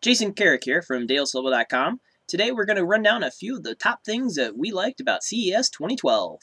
Jason Carrick here from DayOldStubble's.com. Today we're going to run down a few of the top things that we liked about CES 2012.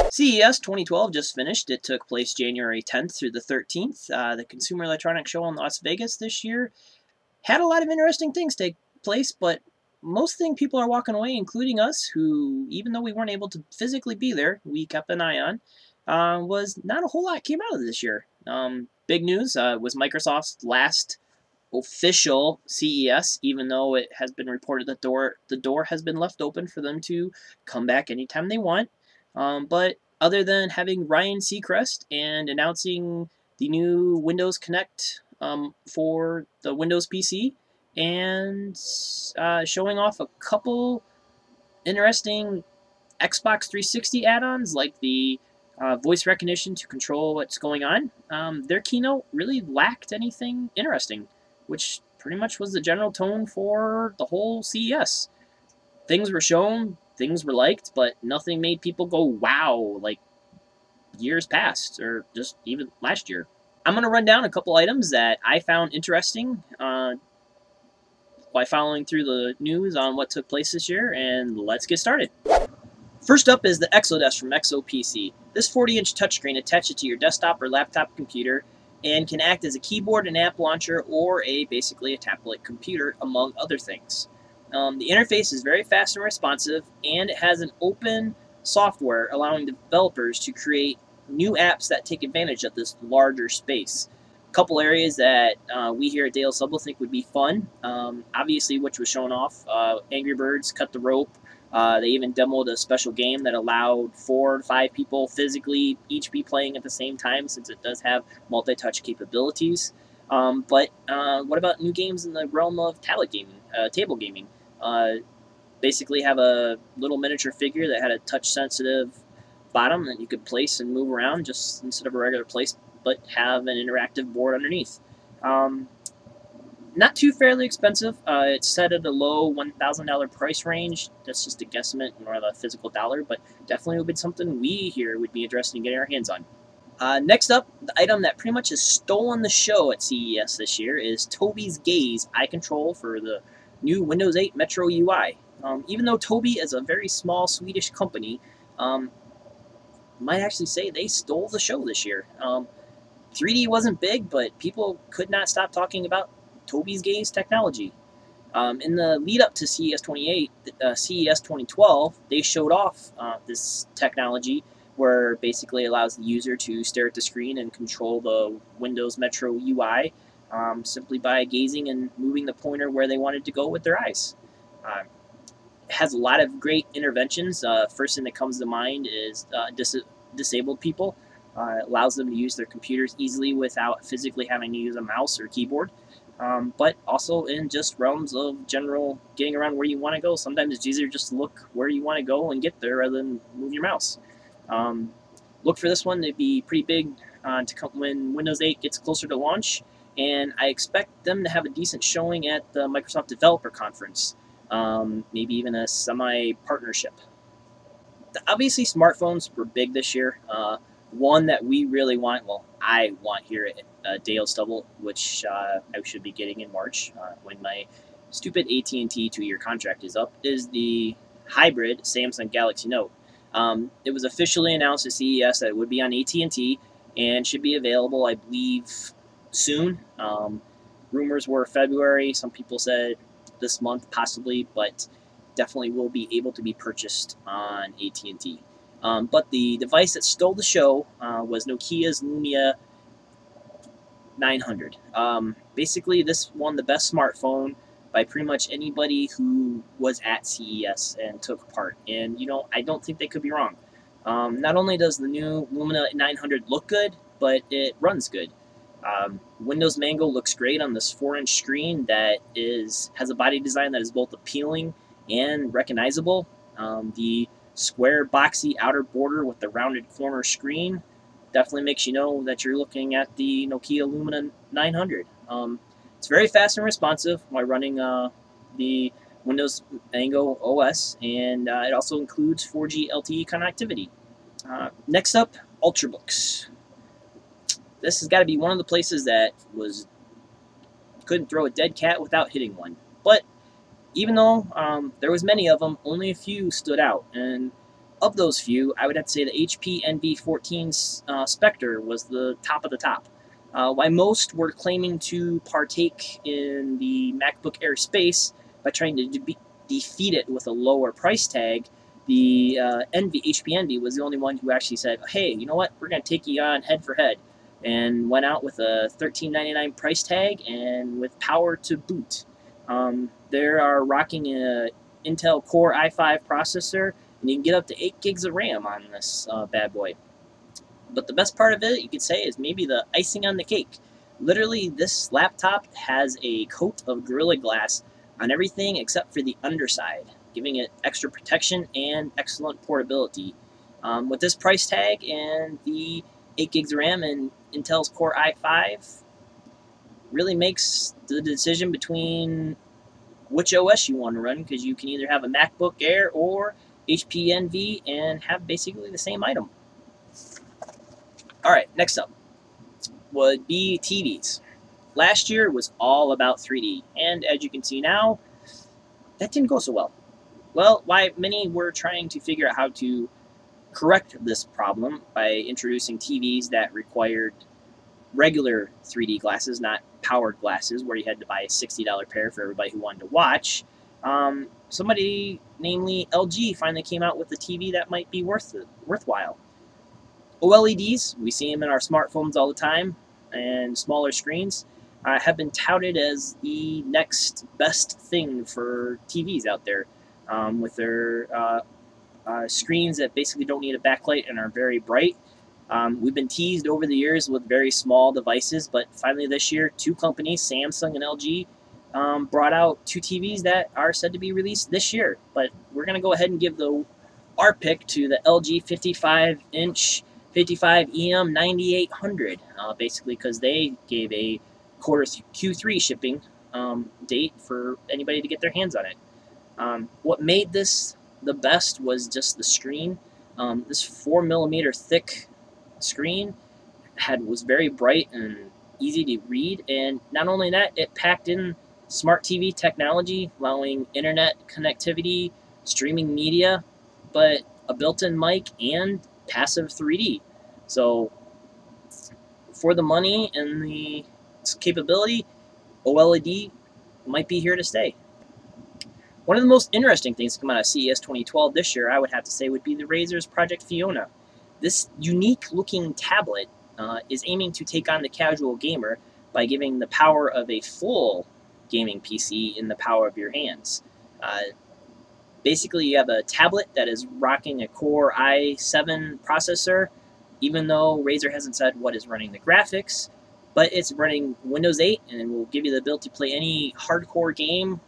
CES 2012 just finished. It took place January 10th through the 13th. The Consumer Electronics Show in Las Vegas this year had a lot of interesting things take place, but most thing people are walking away, including us, who, even though we weren't able to physically be there, we kept an eye on, was not a whole lot came out of this year. Big news was Microsoft's last official CES, even though it has been reported that the door has been left open for them to come back anytime they want. But other than having Ryan Seacrest and announcing the new Windows Connect for the Windows PC and showing off a couple interesting Xbox 360 add-ons like the voice recognition to control what's going on, their keynote really lacked anything interesting, which pretty much was the general tone for the whole CES. Things were shown, things were liked, but nothing made people go wow like years past or just even last year. I'm going to run down a couple items that I found interesting by following through the news on what took place this year, and let's get started. First up is the Exodesk from XOPC. This 40-inch touchscreen attaches to your desktop or laptop computer and can act as a keyboard and app launcher or basically a tablet computer, among other things. The interface is very fast and responsive, and it has an open software allowing developers to create new apps that take advantage of this larger space. A couple areas that we here at DayOldStubble's think would be fun, obviously, which was shown off, Angry Birds Cut the Rope. They even demoed a special game that allowed 4 to 5 people physically each be playing at the same time, since it does have multi-touch capabilities. But what about new games in the realm of table gaming? Basically have a little miniature figure that had a touch-sensitive bottom that you could place and move around just instead of a regular place, but have an interactive board underneath. Not too fairly expensive. It's set at a low $1,000 price range. That's just a guesstimate, more of a physical dollar, but definitely would be something we here would be interested in getting our hands on. Next up, the item that pretty much has stolen the show at CES this year is Tobii's Gaze eye control for the new Windows 8 Metro UI. Even though Tobii is a very small Swedish company, might actually say they stole the show this year. 3D wasn't big, but people could not stop talking about Tobii's Gaze technology. In the lead up to CES 2012, they showed off this technology where it basically allows the user to stare at the screen and control the Windows Metro UI simply by gazing and moving the pointer where they wanted to go with their eyes. It has a lot of great interventions. First thing that comes to mind is disabled people. It allows them to use their computers easily without physically having to use a mouse or keyboard. But also in just realms of general getting around where you want to go. Sometimes it's easier just to look where you want to go and get there rather than move your mouse. Look for this one to be pretty big to come when Windows 8 gets closer to launch, and I expect them to have a decent showing at the Microsoft Developer Conference, maybe even a semi-partnership. Obviously, smartphones were big this year. One that we really want, well, I want here at DayOldStubble's, which I should be getting in March when my stupid AT&T 2-year contract is up, is the hybrid Samsung Galaxy Note. It was officially announced at CES that it would be on AT&T and should be available, I believe, soon. Rumors were February. Some people said this month, possibly, but definitely will be able to be purchased on AT&T. But the device that stole the show was Nokia's Lumia 900. Basically, this won the best smartphone by pretty much anybody who was at CES and took part. And, you know, I don't think they could be wrong. Not only does the new Lumia 900 look good, but it runs good. Windows Mango looks great on this 4-inch screen that has a body design that is both appealing and recognizable. The square boxy outer border with the rounded corner screen definitely makes you know that you're looking at the Nokia Lumia 900. It's very fast and responsive while running the Windows Mango OS, and it also includes 4G LTE connectivity. Next up, Ultrabooks. This has got to be one of the places that couldn't throw a dead cat without hitting one. But even though there was many of them, only a few stood out. And of those few, I would have to say the HP Envy 14 Spectre was the top of the top. While most were claiming to partake in the MacBook Air space by trying to defeat it with a lower price tag, the HP Envy was the only one who actually said, hey, you know what, we're going to take you on head for head, and went out with a $13.99 price tag and with power to boot. They are rocking an Intel Core i5 processor, and you can get up to 8 gigs of RAM on this bad boy. But the best part of it, you could say, is maybe the icing on the cake. Literally, this laptop has a coat of Gorilla Glass on everything except for the underside, giving it extra protection and excellent portability. With this price tag and the 8 gigs of RAM and Intel's Core i5, really makes the decision between which OS you want to run, because you can either have a MacBook Air or HP Envy and have basically the same item. Alright, next up would be TVs. Last year was all about 3D, and as you can see now, that didn't go so well. Well, why many were trying to figure out how to correct this problem by introducing TVs that required regular 3D glasses, not powered glasses, where you had to buy a $60 pair for everybody who wanted to watch. Somebody, namely LG, finally came out with a TV that might be worthwhile. OLEDs, we see them in our smartphones all the time, and smaller screens have been touted as the next best thing for TVs out there, with their screens that basically don't need a backlight and are very bright. We've been teased over the years with very small devices, but finally this year, 2 companies, Samsung and LG, brought out 2 TVs that are said to be released this year. But we're going to go ahead and give our pick to the LG 55-inch 55EM 9800, basically because they gave a quarter Q3 shipping date for anybody to get their hands on it. What made this the best was just the screen. This 4mm thick screen was very bright and easy to read, and not only that, it packed in smart TV technology, allowing internet connectivity, streaming media, but a built-in mic and passive 3D. So for the money and the capability, OLED might be here to stay. One of the most interesting things to come out of CES 2012 this year, I would have to say, would be the Razer's Project Fiona. This unique-looking tablet is aiming to take on the casual gamer by giving the power of a full gaming PC in the power of your hands. Basically, you have a tablet that is rocking a Core i7 processor, even though Razer hasn't said what is running the graphics, but it's running Windows 8 and will give you the ability to play any hardcore game,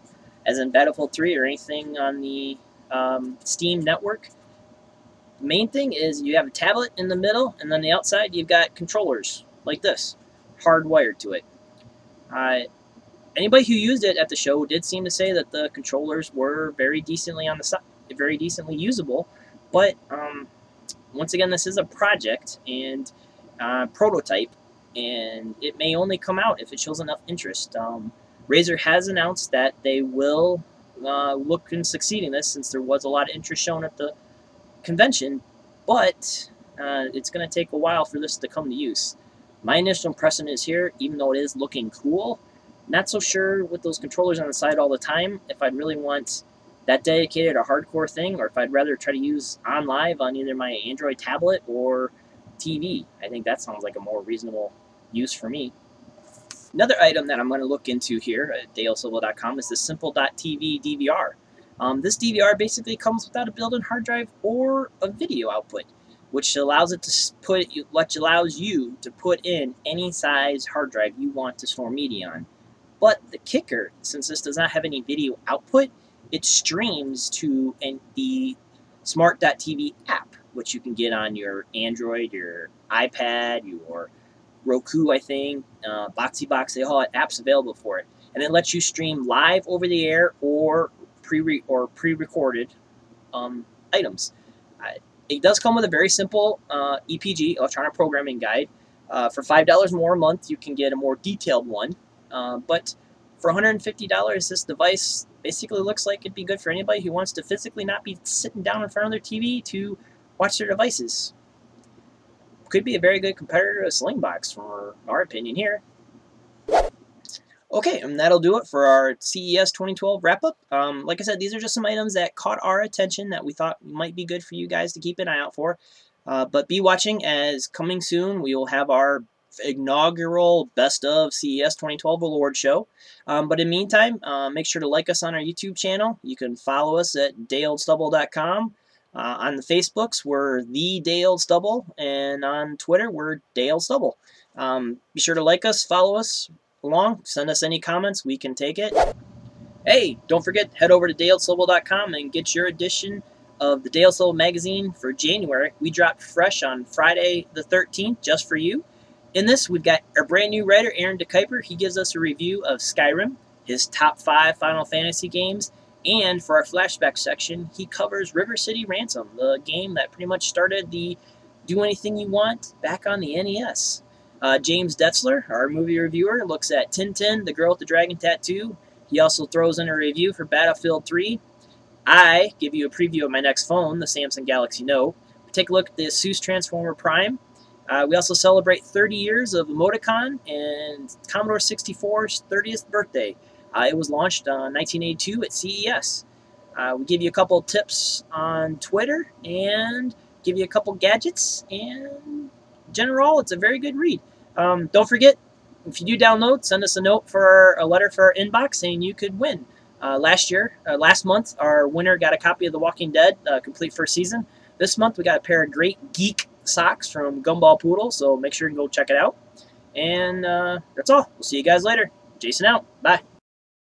as in Battlefield 3 or anything on the Steam network. The main thing is you have a tablet in the middle, and then the outside you've got controllers like this, hardwired to it. Anybody who used it at the show did seem to say that the controllers were very decently on the side, very decently usable. But once again, this is a project and prototype, and it may only come out if it shows enough interest. Razer has announced that they will look in succeeding this, since there was a lot of interest shown at the convention, but it's going to take a while for this to come to use. My initial impression is here, even though it is looking cool, not so sure with those controllers on the side all the time if I'd really want that dedicated or hardcore thing, or if I'd rather try to use OnLive on either my Android tablet or TV. I think that sounds like a more reasonable use for me. Another item that I'm going to look into here at DayOldStubble's is the Simple.TV DVR. This DVR basically comes without a built-in hard drive or a video output, which allows you to put in any size hard drive you want to store media on. But the kicker, since this does not have any video output, it streams to the Smart.TV app, which you can get on your Android, your iPad, your Roku, I think, BoxyBox. They all have apps available for it, and it lets you stream live over the air or pre-recorded items. It does come with a very simple EPG, electronic programming guide, For $5 more a month, you can get a more detailed one. But for $150, this device basically looks like it'd be good for anybody who wants to physically not be sitting down in front of their TV to watch their devices. Could be a very good competitor to a Slingbox, from our opinion here. Okay, and that'll do it for our CES 2012 wrap-up. Like I said, these are just some items that caught our attention that we thought might be good for you guys to keep an eye out for. But be watching, as coming soon we will have our inaugural Best of CES 2012 award show. But in the meantime, make sure to like us on our YouTube channel. You can follow us at DayOldStubble.com. On the Facebooks, we're the DayOldStubble, and on Twitter, we're DayOldStubble. Be sure to like us, follow us along, send us any comments, we can take it. Hey, don't forget, head over to DayOldStubble.com and get your edition of the DayOldStubble magazine for January. We dropped fresh on Friday the 13th just for you. In this, we've got our brand new writer, Aaron DeKuyper. He gives us a review of Skyrim, his top 5 Final Fantasy games, and for our flashback section, he covers River City Ransom, the game that pretty much started the do anything you want back on the NES. James Detzler, our movie reviewer, looks at Tintin, the girl with the dragon tattoo. He also throws in a review for Battlefield 3. I give you a preview of my next phone, the Samsung Galaxy Note. Take a look at the ASUS Transformer Prime. We also celebrate 30 years of Emoticon and Commodore 64's 30th birthday. It was launched in 1982 at CES. We give you a couple of tips on Twitter and give you a couple gadgets, and in general, it's a very good read. Don't forget, if you do download, send us a note for a letter for our inbox saying you could win. Last month, our winner got a copy of The Walking Dead, complete first season. This month, we got a pair of great geek socks from Gumball Poodle, so make sure you go check it out. And that's all. We'll see you guys later. Jason out. Bye.